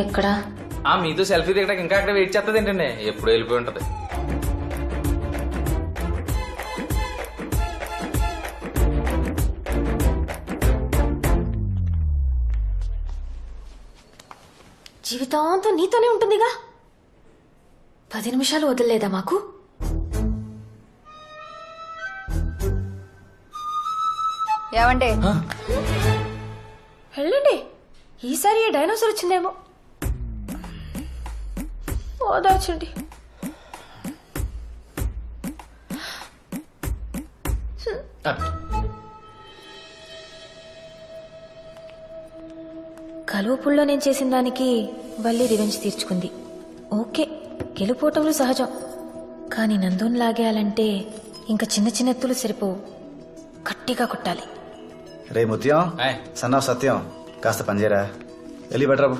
ఎక్కడా? మీతో సెల్ఫీ దిగడానికి ఇంకా అక్కడ వెయిట్ చేస్తుంది ఏంటండి, ఎప్పుడు వెళ్ళిపోయి ఉంటది. జీవితాంతం నీతోనే ఉంటుందిగా. 10 నిమిషాలు వదలలేదా మాకు? ఏమండే వెళ్ళండి, ఈసారి ఏ డైనోసార్ వచ్చిందేమో. ఓదార్చండి. కలువపుల్లో నేను చేసిన దానికి వల్లి రివెంజ్ తీర్చుకుంది. ఓకే, గెలుపోవటంలో సహజం. కానీ నందుని లాగేయాలంటే ఇంకా చిన్న చిన్న ఎత్తులు సరిపోవు, గట్టిగా కొట్టాలి. రే ముత్యం, ఆయ్. సన్నాఫ్ సత్యం, కాస్త పనిచేయరా. వెళ్ళి బెటరాబు.